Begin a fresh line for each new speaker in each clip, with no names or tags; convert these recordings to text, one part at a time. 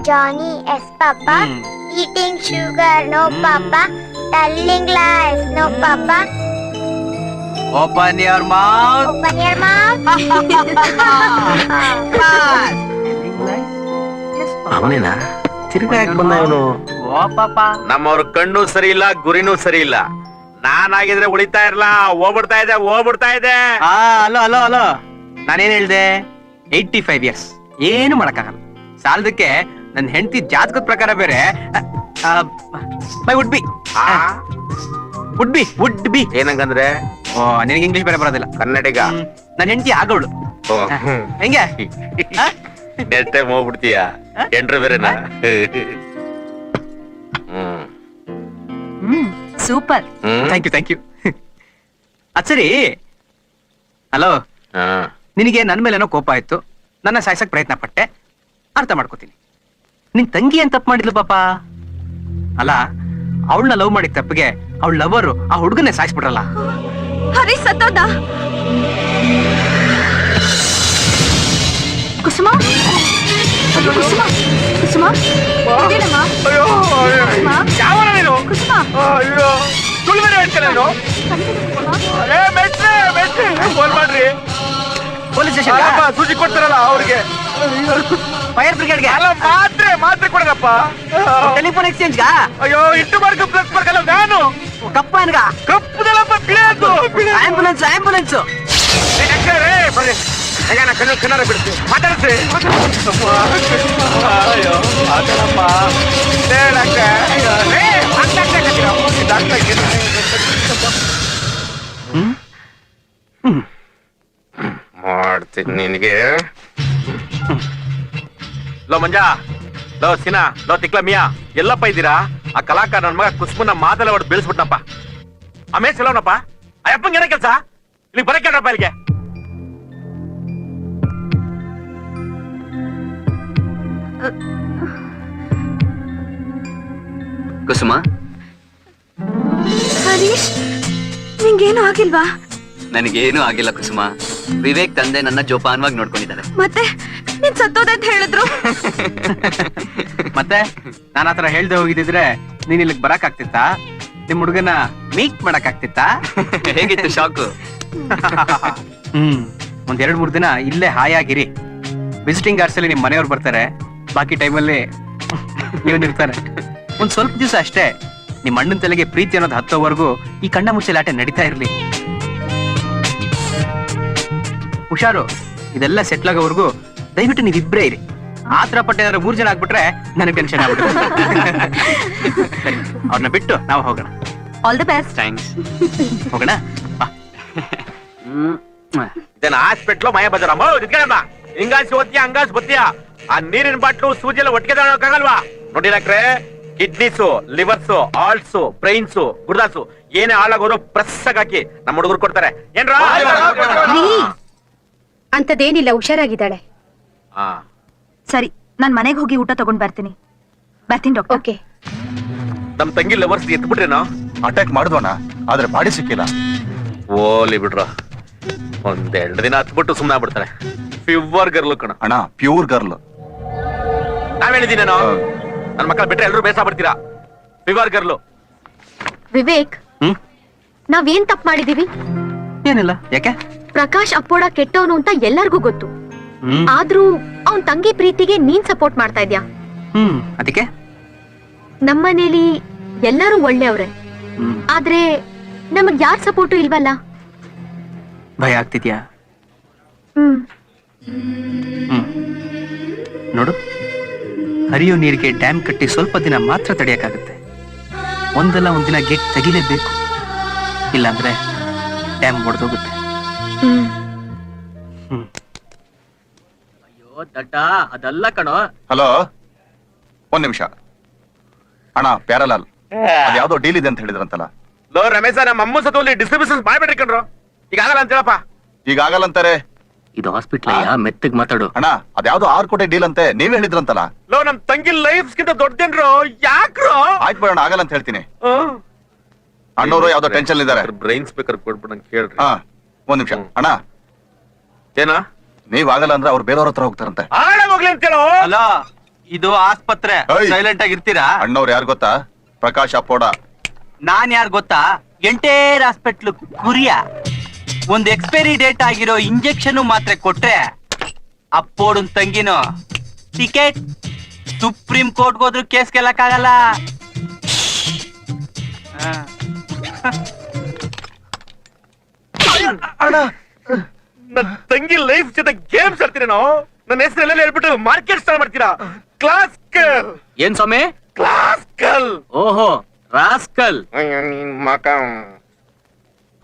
Johnny, yes, Papa. Eating sugar, no, Papa. Telling lies, no, Papa.
Open your mouth.
Open your mouth.
ಅವನೇನಾ ತಿರ್ಗಾ ಯಾಕೆ ಬಂದ ಇವನು?
ಓ ಪಾಪ,
ನಮ್ಮವ್ರ ಕಣ್ಣು ಸರಿ ಇಲ್ಲ, ಗುರಿನೂ ಸರಿ ಇಲ್ಲ. ನಾನಾಗಿದ್ರೆ ಉಳಿತಾ ಇರ್ಲ, ಹೋಗ್ಬಿಡ್ತಾ ಇದೆ.
ಹಲೋ ನಾನೇನ್ ಹೇಳ್ದೆ? 85 years ಏನು ಮಾಡಕ್ಕಾಗಲ್ಲ. ಸಾಲದಕ್ಕೆ ನನ್ನ ಹೆಂಡತಿ ಜಾತಕದ ಪ್ರಕಾರ ಬೇರೆ ವುಡ್ ಬಿ
ಏನಂಗಂದ್ರೆ
ಓ, ನಿನಗೆ ಇಂಗ್ಲಿಷ್ ಬೇರೆ ಬರೋದಿಲ್ಲ.
ಕನ್ನಡಿಗ.
ನನ್ನ ಹೆಂಡತಿ ಆಗವಳು ಹೆಂಗೆ
ನೆಕ್ಸ್ಟ್ ಟೈಮ್ ಹೋಗ್ಬಿಡ್ತೀಯ ಎಂಟ್ರ ಬೇರೆನಾ?
ಸೂಪರ್.
ಥ್ಯಾಂಕ್ ಯು ಅದ್ ಸರಿ. ಹಲೋ, ನಿನಗೆ ನನ್ನ ಮೇಲೇನೋ ಕೋಪ ಆಯ್ತು, ನನ್ನ ಸಾಯ್ಸಕ್ ಪ್ರಯತ್ನ ಪಟ್ಟೆ, ಅರ್ಥ ಮಾಡ್ಕೋತೀನಿ. ನಿನ್ ತಂಗಿ ಏನ್ ತಪ್ಪು ಮಾಡಿದ್ಲು ಪಾಪ? ಅಲ್ಲ, ಅವಳನ್ನ ಲವ್ ಮಾಡಿದ ತಪ್ಪಿಗೆ ಅವಳ ಲವರು ಆ ಹುಡುಗನ್ನೇ ಸಾಯಿಸ್ಬಿಟ್ರಲ್ಲ.
ಹರಿ ಸತ್ತೋದ. ಕುಸುಮ ಕುಸುಮ ಕುಸುಮ ಇದೇನಮ್ಮ? ಕುಸುಮ
ಫೋನ್ ಮಾಡ್ರಿ,
ಪೊಲೀಸ್ ಸ್ಟೇಷನ್
ಸೂಚಿ ಕೊಡ್ತಾರಲ್ಲ ಅವ್ರಿಗೆ.
ಫೈರ್ ಬ್ರಿಗೇಡ್ಗೆ
ಮಾತ್ರೆ ಕೊಡಗಪ್ಪ.
Telephone exchange.
ಅಯ್ಯೋ, ಇಟ್ಟು ಮಾರ್ಕ್ ಪ್ಲಸ್ ಮಾರ್ಕಲ್ಲ ನಾನು.
ಕಪ್ಪ ಅನ್ಗ
ಕಪ್ಪದಲ್ಲಪ್ಪ, ಬಿಳಿಯದು.
ಆಂಬುಲೆನ್ಸ್
ಬರ್ರಿ, ಕನ್ನಡ ಬಿಡ್ತೀವಿ, ಮಾತಾಡ್ಸಿ. ಅಯ್ಯೋ ಮಾತಾಡಪ್ಪ. ಮಾಡ್ತೀನಿ ನಿನಗೆ. ಲೋ ಮಂಜಾ, ಲೋ ಸಿನಾ, ಲೋ ತಿಕ್ಲ ಮಿಯಾ, ಎಲ್ಲಪ್ಪ ಇದ್ದೀರಾ? ಆ ಕಲಾಕಾರ ನನ್ನ ಮಗ ಕುಸ್ಮನ್ನ ಮಾತಲ್ಲ ಹೊಡೆದು ಬೀಳಿಸ್ಬಿಟ್ನಪ್ಪ. ಆಮೇಲೆ ಸಿಲೋನಪ್ಪ, ಅಯ್ಯಪ್ಪಂಗೆ ಏನೋ ಕೆಲಸ? ಇಲ್ಲಿ ಬರಕೇಳ್ರಪ್ಪ ಇಲ್ಲಿಗೆ.
ಕುಸುಮ,
ಹರೀಶ್, ನಿಂಗೇನು ಆಗಿಲ್ವಾ?
ನನಗೇನು ಆಗಿಲ್ಲ ಕುಸುಮ. ವಿವೇಕ್ ತಂದೆ ನನ್ನ ಜೋಪಾನವಾಗಿ ನೋಡ್ಕೊಂಡಿದ್ದಾರೆ.
ಮತ್ತೆ ನೀನ್ ಸತ್ತೋದೆ ಅಂತ ಹೇಳಿದ್ರು.
ಮತ್ತೆ ನಾನು ಆತರ ಹೇಳ್ದೆ ಹೋಗಿದ್ರೆ ನೀನ್ ಇಲ್ಲಿಗೆ ಬರಕ್ ಆಗ್ತಿತ್ತಾ? ನಿಮ್ ಹುಡುಗನ ಮೀಟ್ ಮಾಡಕ್ ಆಗ್ತಿತ್ತಾ?
ಹೇಗಿತ್ತು ಶಾಕು?
ಒಂದ್ 2-3 ದಿನ ಇಲ್ಲೇ ಹಾಯಾಗಿರಿ. ವಿಸಿಟಿಂಗ್ ಕಾರ್ಡ್ಸ್ ಅಲ್ಲಿ ನಿಮ್ ಮನೆಯವ್ರು ಬರ್ತಾರೆ, ಬಾಕಿ ಟೈಮಲ್ಲಿ ಇವನಿರ್ತಾರೆ. ಒಂದ್ ಸ್ವಲ್ಪ ದಿವಸ ಅಷ್ಟೇ. ನಿಮ್ ಅಣ್ಣನ ತಲೆಗೆ ಪ್ರೀತಿ ಅನ್ನೋದು ಹತ್ತೋವರೆಗೂ ಈ ಕಣ್ಣ ಮುಚ್ಚಲಾಟೆ ನಡೀತಾ ಇರ್ಲಿ. ಹುಷಾರು, ಇದೆಲ್ಲ ಸೆಟ್ಲ್ ಆಗೋವರೆಗೂ ದಯವಿಟ್ಟು ನೀವಿಬ್ರೇ ಇರಿ. ಆತರ ಪಟ್ಟ ಏನಾದ್ರು 3 ಜನ ಆಗ್ಬಿಟ್ರೆ ನನಗೆ ಟೆನ್ಷನ್ ಆಗ್ಬಿಡುತ್ತೆ. ಸರಿ, ಅವ್ರನ್ನ ಬಿಟ್ಟು ನಾವು ಹೋಗೋಣ.
All the best.
ಥ್ಯಾಂಕ್ಸ್.
ಹೋಗೋಣ ಬಾ.
ಇದನ್ನ ಹಾಸ್ಪಿಟ್ಲು ಮಯ ಬಜಾರಮ್ಮ. ಹಿಂಗಾಸಿ ಓದ್ತೀಯ, ಹಂಗಾಸಿ ಬತ್ತೀಯ. ಆ ನೀರಿನ ಬಾಟ್ಲು ಸೂಜಿ ಎಲ್ಲ ಒಟ್ಟಿಗೆ ತಗೊಳಕ್ಕಾಗಲ್ವಾ? ನೋಡಿ ಡಾಕ್ಟ್ರೆ, ಕಿಡ್ನೀಸು, ಲಿವರ್ಸು, ಆಲ್ಸು, ಬ್ರೈನ್ಸು, ಗುರ್ದಾಸು ಏನೇ ಹಾಳಾಗೋರು ಪ್ರೆಸ್ ಹಾಕಿ ನಮ್ಮ ಹುಡುಗರು ಕೊಡ್ತಾರೆ. ಏನ್ರ
ಅಂತದೇನಿಲ್ಲ, ಹುಷಾರಾಗಿದ್ದಾಳೆ. ಸರಿ, ನಾನ್ ಮನೆಗೆ ಹೋಗಿ ಊಟ ತಗೊಂಡ್ ಬರ್ತೀನಿ ಡಾಕ್ಟರ್. ಓಕೆ.
ನಮ್ ತಂಗಿ ಲವರ್ಸ್ ಎತ್ಬಿಟ್ರೇನೋ?
ಅಟ್ಯಾಕ್ ಮಾಡಿದ್ವಣ್ಣ, ಆದ್ರೆ ಬಾಡಿ ಸಿಕ್ಕಿಲ್ಲ.
ಓಲಿ ಬಿಡ್ರ, 1-2 ದಿನ ಹತ್ಬಿಟ್ಟು ಸುಮ್ಮನೆ ಆಗ್ಬಿಡ್ತಾರೆ. ಪ್ಯೂರ್ ಗರ್ಲ್ ಕಣ
ಅಣ್ಣ, ಪ್ಯೂರ್ ಗರ್ಲ್.
ನಾವ್ ಹೇಳಿದ್ದೀನೇನೋ, ನನ್ ಮಕ್ಕಳ ಬಿಟ್ರೆ ಎಲ್ರು ಬೇಸ ಬಿಡ್ತೀರಾ. ಪ್ಯೂರ್ ಗರ್ಲು.
ವಿವೇಕ್, ನಾವೇನ್ ತಪ್ಪು ಮಾಡಿದೀವಿ?
ಏನಿಲ್ಲ. ಯಾಕೆ?
ಪ್ರಕಾಶ್ ಅಪ್ಪೋಡ ಕೆಟ್ಟವನು ಅಂತ ಎಲ್ಲರಿಗೂ ಗೊತ್ತು. ಆದ್ರೂ ಅವನ್ ತಂಗಿ ಪ್ರೀತಿಗೆ ನೀನ್ ಸಪೋರ್ಟ್ ಮಾಡ್ತಾ ಇದ್ಯಾ.
ಅದಕ್ಕೆ
ನಮ್ಮನೇಲಿ ಎಲ್ಲರೂ ಒಳ್ಳೆಯವ್ರೆ, ಆದ್ರೆ ನಮಗ್ ಯಾರ್ ಸಪೋರ್ಟು ಇಲ್ವಲ್ಲ.
ಭಯ ಆಗ್ತಿದ್ಯಾ? ನೋಡು, ಹರಿಯೋ ನೀರಿಗೆ ಡ್ಯಾಮ್ ಕಟ್ಟಿ ಸ್ವಲ್ಪ ದಿನ ಮಾತ್ರ ತಡೆಯಕ್ಕಾಗುತ್ತೆ. ಒಂದಲ್ಲ ಒಂದಿನ ಗೇಟ್ ತೆಗಿಲೇಬೇಕು, ಇಲ್ಲಾಂದ್ರೆ ಡ್ಯಾಮ್ ಒಡೆದೋಗುತ್ತೆ.
ಅಯ್ಯೋ ದಡ್ಡ, ಅದಲ್ಲ ಕಣೋ.
ಹಲೋ, 1 ನಿಮಿಷ ಅಣ್ಣ. ಪ್ಯಾರಲಾಲ್ ಯಾವ್ದೋ ಡೀಲ್ ಇದೆ ಅಂತ ಹೇಳಿದ್ರಂತಲ್ಲ.
ಲೋ ರಮೇಶ, ನಮ್ಮ ಅಮ್ಮ ಸತೋಲಿ ಡಿಸ್ಟ್ರಿಬ್ಯೂಷನ್ ಮಾಡ್ಬಿಟ್ರಿ ಕಣ್ರು. ಈಗ ಆಗಲ್ಲ ಅಂತ ಹೇಳಪ್ಪ.
ಈಗ ಆಗಲ್ಲಂತಾರೆ.
ಇದು ಹಾಸ್ಪಿಟ್ಲ್ ಮೆತ್ತಗ್ ಮಾತಾಡು.
ಅಣ್ಣ, ಅದ್ಯಾವ್ದೋ 6 ಕೋಟಿ ಡೀಲ್ ಅಂತೆ, ನೀವ್ ಹೇಳಿದ್ರಂತಲ್ಲ.
ಲೋ, ನಮ್ ತಂಗಿ ಲೈಫ್ಸ್ಗಿಂತ ದೊಡ್ಡದೇನ್ರು. ಯಾಕ್ರು?
ಆಯ್ತು ಬೇಡ, ಆಗಲ್ಲ ಅಂತ ಹೇಳ್ತೀನಿ. ಅಣ್ಣವರು ಯಾವ್ದೋ ಟೆನ್ಷನ್ ಇದಾರೆ.
ಬ್ರೈನ್ ಸ್ಪೀಕರ್ ಕೊಡ್ಬಿಡ ಕೇಳ್ರಿ.
1 ನಿಮಿಷ ಅಣ್ಣ.
ಏನ?
ನೀವ್ ಆಗಲ್ಲ ಅಂದ್ರೆ ಅವ್ರು ಬೇರೆಯವ್ರ ಹತ್ರ ಹೋಗ್ತಾರಂತೆ.
ಹೋಗ್ಲಿ ಅಂತ ಹೇಳೋ.
ಅಲ್ಲ, ಇದು ಆಸ್ಪತ್ರೆ.
ಏಯ್!
ಸೈಲೆಂಟ್ ಆಗಿರ್ತೀರಾ?
ಅಣ್ಣವ್ರು ಯಾರು ಗೊತ್ತಾ? ಪ್ರಕಾಶ್ ಅಪ್ಪೋಡ.
ನಾನ್ ಯಾರು ಗೊತ್ತಾ? ಎಂಟೇರ್ ಹಾಸ್ಪಿಟ್ಲ್ ಕುರಿಯ ಒಂದ್ ಎಕ್ಸ್ಪೈರಿ ಡೇಟ್ ಆಗಿರೋ ಇಂಜೆಕ್ಷನ್ ಮಾತ್ರೆ ಕೊಟ್ರೆ ಅಪ್ಪೋಡನ್ ತಂಗಿನೋ ಟಿಕೆಟ್ ಸುಪ್ರೀಂ ಕೋರ್ಟ್ ಹೋದ್ರು ಕೇಸ್ ಗೆಲ್ಲಕ್ಕಾಗಲ್ಲ.
ನನ್ನ ತಂಗಿ ಲೈಫ್ ಜೊತೆ ಗೇಮ್ಸ್ ಆಡ್ತೀರೇನೋ? ನನ್ನ ಹೆಸರೆಲ್ಲ ಹೇಳ್ಬಿಟ್ಟು ಮಾರ್ಕೆಟ್ ಸ್ಟಾರ್ಟ್ ಮಾಡ್ತೀರಾ? ಕ್ಲಾಸ್ಕಲ್.
ಏನ್ ಸ್ವಾಮಿ?
ಕ್ಲಾಸ್ಕಲ್.
ಓಹೋ, ರಾಸ್ಕಲ್.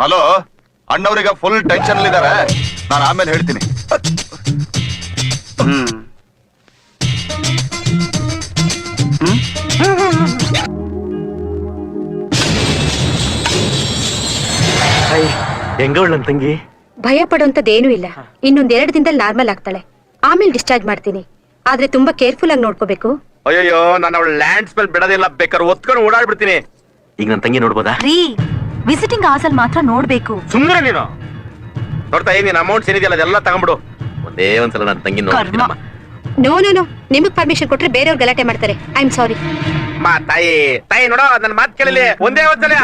ಹಲೋ, ಅಣ್ಣವ್ರಿಗೆ ಫುಲ್ ಟೆನ್ಷನ್ ಇದ್ದಾರೆ. ನಾನು ಆಮೇಲೆ ಹೇಳ್ತೀನಿ.
ಹೆಂಗವಳು ನನ್ನ ತಂಗಿ?
ಭಯ ಪಡುವಂತದ್ದೇನೂ ಇಲ್ಲ. ಇನ್ನೊಂದ್ 2 ದಿನದಲ್ಲಿ ನಾರ್ಮಲ್ ಆಗ್ತಾಳೆ. ಆಮೇಲೆ ಡಿಸ್ಚಾರ್ಜ್ ಮಾಡ್ತೀನಿ. ಆದ್ರೆ ತುಂಬಾ ಕೇರ್ಫುಲ್ ಆಗಿ ನೋಡ್ಕೋಬೇಕು.
ಅಯ್ಯೋ, ನಾನು ಅವಳ ಲ್ಯಾಂಡ್ ಸ್ಪೆಲ್ ಬಿಡೋದಿಲ್ಲ. ಬೇಕಾದ್ರೆ ಒತ್ಕೊಂಡು ಓಡಾಡ್ಬಿಡ್ತೀನಿ. ಈಗ ನನ್ನ ತಂಗಿ ನೋಡ್ಬೋದಾ?
ರೀ, ವಿಸಿಟಿಂಗ್ ಅವರ್ಸ್ ಅಲ್ಲಿ ಮಾತ್ರ ನೋಡ್ಬೇಕು.
ಸುಮ್ಮನೆ ನೀನು ನೋಡ್ತಾ ನೀನ್ ಅಮೌಂಟ್ಸ್ ಏನಿದೆಯಲ್ಲ ಅದೆಲ್ಲ ತಗೊಂಡ್ಬಿಡು. ಒಂದೇ ಒಂದ್ಸಲ ನನ್ನ ತಂಗಿ ನೋಡ್ತೀನಮ್ಮ.
ನೋ ನೋ ನೋ, ನಿಮಗ್ ಪರ್ಮಿಷನ್ ಕೊಟ್ರೆ ಬೇರೆಯವ್ರು ಗಲಾಟೆ ಮಾಡ್ತಾರೆ. I am sorry.
ತಾಯಿ ತಾಯಿ ನೋಡೋ, ನನ್ನ ಮಾತು ಕೇಳಲಿ. ಒಂದೇ ಒಂದ್ಸಲ.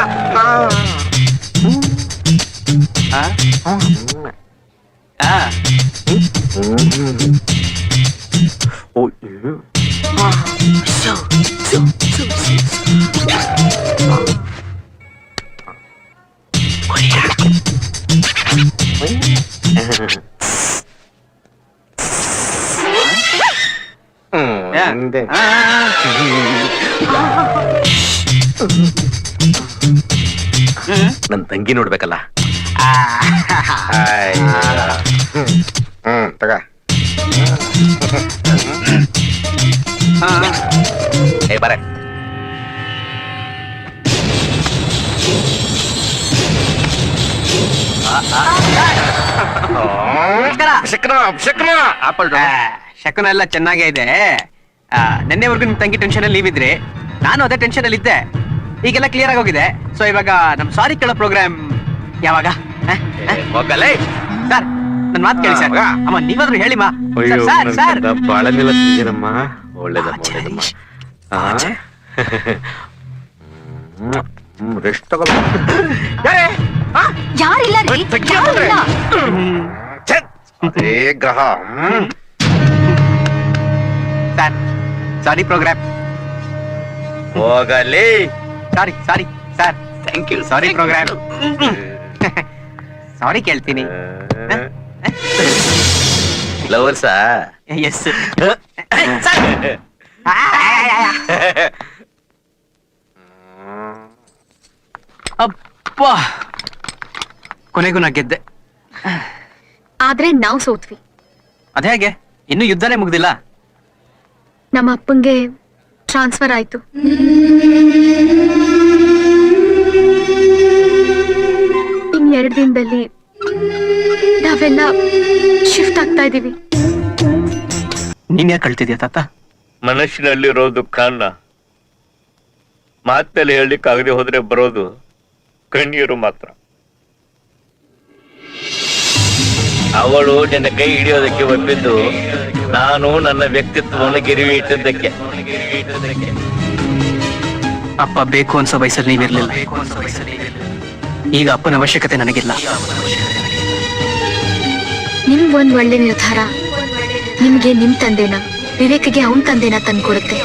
ನನ್ನ ತಂಗಿ ನೋಡ್ಬೇಕಲ್ಲ. ತಗ ಏ ಬರ.
ಶಕುನ ಎಲ್ಲ ಚೆನ್ನಾಗೇ ಇದೆ. ನಿನ್ನೆವರೆಗೂ ನಿಮ್ ತಂಗಿ ಟೆನ್ಷನ್ ಅಲ್ಲಿ ನೀವಿದ್ರಿ, ನಾನು ಅದೇ ಟೆನ್ಷನ್ ಅಲ್ಲಿ ಇದ್ದೆ. ಈಗೆಲ್ಲ ಕ್ಲಿಯರ್ ಆಗೋಗಿದೆ. ಸೊ ಇವಾಗ ನಮ್ ಸಾರಿ ಕೇಳೋ ಪ್ರೋಗ್ರಾಮ್ ಯಾವಾಗ? ಸರ್, ನನ್ ಮಾತು ಕೇಳಿ ಸರ್. ಅಮ್ಮ ನೀವಾದ್ರೂ ಹೇಳಿ ಮಾ. ಸರ್ ಸರ್
ಬಾಳನೆಲ್ಲ ತಿಂದಿರಮ್ಮ. ಒಳ್ಳೇದಮ್ಮ ಒಳ್ಳೇದಮ್ಮ. ರೆಸ್ಟ್ ತಗೋ.
ಯಾರಿಲ್ಲ ರೀ, ಯಾರಿಲ್ಲ.
ಅದೇ ಗ್ರಹ.
Sir, sorry program.
ಹೋಗಲಿ.
Sorry sorry sir. Thank you. Sorry program. Sorry ಕೇಳ್ತೀನಿ.
ಲವರ್ಸಾ?
ಎಸ್. ಅಪ್ಪ, ಕೊನೆಗೂ ನಾ ಗೆದ್ದೆ.
ಆದ್ರೆ ನಾವು ಸೋತ್ವಿ.
ಅದೇಗೆ? ಇನ್ನು ಯುದ್ಧನೇ ಮುಗ್ದಿಲ್ಲ.
ನಮ್ಮ ಅಪ್ಪಂಗೆ ಟ್ರಾನ್ಸ್ಫರ್ ಆಯ್ತು. ಇನ್ 2 ದಿನದಲ್ಲಿ ನಾವೆಲ್ಲ ಶಿಫ್ಟ್ ಆಗ್ತಾ ಇದೀವಿ.
ನೀನ್ ಯಾಕೆ ಕಳ್ತಿದ್ಯಾ ತಾತ?
ಮನಸ್ಸಿನಲ್ಲಿರೋ ದುಃಖನ ಮಾತಲ್ಲಿ ಹೇಳಲಿಕ್ಕಾಗದೆ ಹೋದ್ರೆ ಬರೋದು ಕಣ್ಣೀರು ಮಾತ್ರ. ಅವಳು ನನ್ನ ಕೈ ಹಿಡಿಯೋದಕ್ಕೆ ಒಪ್ಪಿದ್ದು ನಾನು ನನ್ನ ವ್ಯಕ್ತಿತ್ವವನ್ನು ಗಿರಿವಿ ಇಟ್ಟಿದ್ದಕ್ಕೆ.
ಅಪ್ಪ ಬೇಕು ಅನ್ಸೋ ವಯಸ್ಸಲ್ಲಿ ನೀವಿರ್ಲಿಲ್ಲ. ಈಗ ಅಪ್ಪನ ಅವಶ್ಯಕತೆ ನನಗಿಲ್ಲ.
ನಿಮ್ ಒಂದ್ ಒಳ್ಳೆ ನಿರ್ಧಾರ ನಿಮ್ಗೆ ನಿಮ್ ತಂದೆನ, ವಿವೇಕ್ಗೆ ಅವನ್ ತಂದೆನ ತಂದ್ಕೊಡುತ್ತೆ.